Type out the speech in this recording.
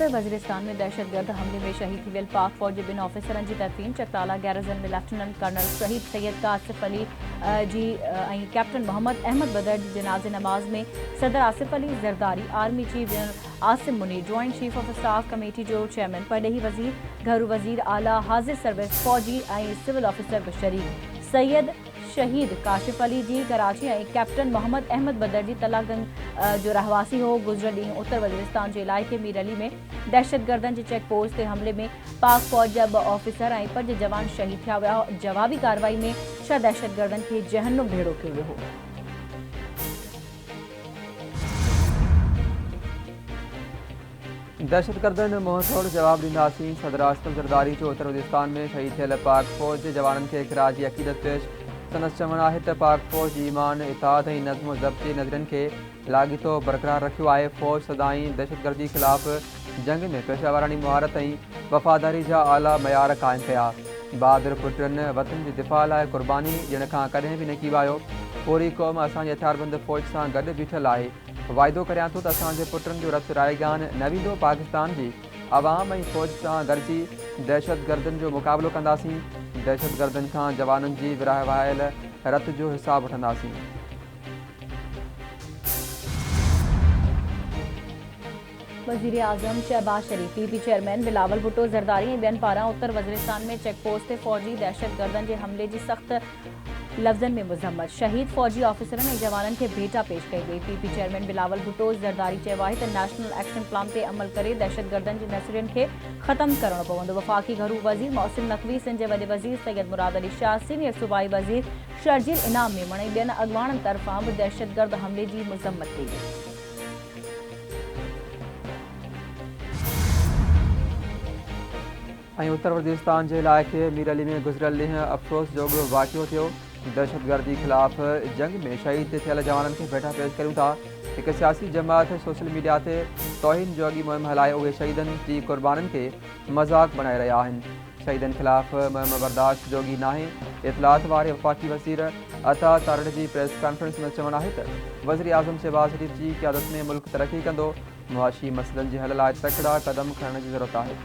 उत्तर वज़ीरिस्तान में दहशतगर्द हमले में शहीद थियल पाक फौजी बिन ऑफिसरनि जी तरफ़ीन चकताला गैरज़न में लेफ्टिनेंट कर्नल शहीद सैयद का आसिफ अली जी कैप्टन मोहम्मद अहमद बदर जी जनाज़े नमाज में सदर Asif Ali Zardari, army chief general Asim Munir, joint chief of staff committee जो चेयरमैन पडेही वज़ीर, घरू वज़ीर आला, हाज़िर सर्विस फौजी सिविल ऑफिसर बि शरीक। सैयद शहीद काशिफ अली जी कराची कैप्टन मोहम्मद अहमद बदर जी तलागंज जो रहवासी हो गुज़िरियल ॾींहुं उत्तर वज़ीरिस्तान जे इलाइक़े मीर अली में दहशतगर्दनि जे चेक पोस्ट ते हमले में पाक फौज जा 2 ऑफिसर 5 जवान शहीद थिया विया। जवाबी कार्रवाई में 6 दहशतगर्दनि खे जहन्नुम भेड़ो कयो वियो हो। दहशतगर्दनि मुंहतोड़ जवाब ॾींदासीं। सदर आसिफ ज़रदारी जो उत्तर वज़ीरिस्तान में शहीद थियल पाक फौज जे जवाननि खे ख़िराज जी अक़ीदत पेश। संदसि चवणु आहे त पाक फौज जी ईमान, इताद ऐं नज़्म ज़ब्त जे नज़रियनि खे लाॻीतो बरक़रार रखियो आहे। फौज सदाईं दहशतगर्दी ख़िलाफ़ जंग में पेशा वारानी मुहारत ऐं वफ़ादारी जा आला मयार क़ाइमु कया। बहादुर पुटनि वतन जे दिफ़ा लाइ क़ुर्बानी ॾियण खां कॾहिं बि न की वायो। पूरी क़ौम असांजी हथियारबंद फ़ौज सां गॾु बीठल आहे। वाइदो करियां थो त असांजे पुटनि जो रतु रायगान न वेंदो। पाकिस्तान जी आवाम ऐं फ़ौज सां गॾिजी दहशतगर्दनि जो मुक़ाबिलो कंदासीं। दहशतगर्दनि खां जवाननि जी विरहाए वहायल रत जो हिसाब वठंदासीं। वज़ीर आज़म शहबाज शरीफ, पीपी चेयरमैन बिलावल भुट्टो ज़रदारी ऐं ॿियनि पारां उत्तर वज़ीरिस्तान में चेक पोस्ट ते फ़ौजी दहशतगर्दनि जे हमले जी सख़्त लफ़्ज़नि में मुज़म्मत। शहीद फ़ौजी ऑफिसरनि ऐं जवाननि खे भेटा पेश कई वई। पीपी चेयरमैन बिलावल भुट्टो ज़रदारी चयो आहे त नेशनल एक्शन प्लान ते अमल करे दहशतगर्दनि जे नसरियुनि खे ख़त्म करणो पवंदो। वफ़ाक़ी घरू वज़ीर मोहसिन नक़वी, सिंध जे वॾे वज़ीर सैयद मुराद अली शाह, सीनियर सूबाई वज़ीर शर्जील इनाम मेमण ऐं ॿियनि अॻवाननि तरफ़ां बि दहशतगर्द हमले जी मुज़म्मत कई वई। उत्तर वज़ीरिस्तान जे इलाइक़े मीर अली में गुज़िरियल ॾींहुं अफ़सोस जोॻो वाक़ियो थियो। दहशतगर्दी ख़िलाफ़ जंग में शहीद थियल जवाननि खे भेटा पेश कयूं था। हिकु सियासी जमात सोशल मीडिया ते तौहीन जो अॻी मुहिम हलाए उहे शहीदनि जी क़ुर्बानीनि खे मज़ाक़ बणाए रहिया आहिनि। शहीदनि ख़िलाफ़ मुहिम बर्दाश्त जोगी नाहे। इतलात वारे वफ़ाक़ी वज़ीर अता तारड़ जी प्रेस कॉन्फ्रेंस में चवणु आहे त वज़ीर आज़म शहबाज शरीफ जी क़यादत में मुल्क तरक़ी कंदो। मुआशी मसइलनि जे हल लाइ तकिड़ा क़दम खणण जी ज़रूरत आहे।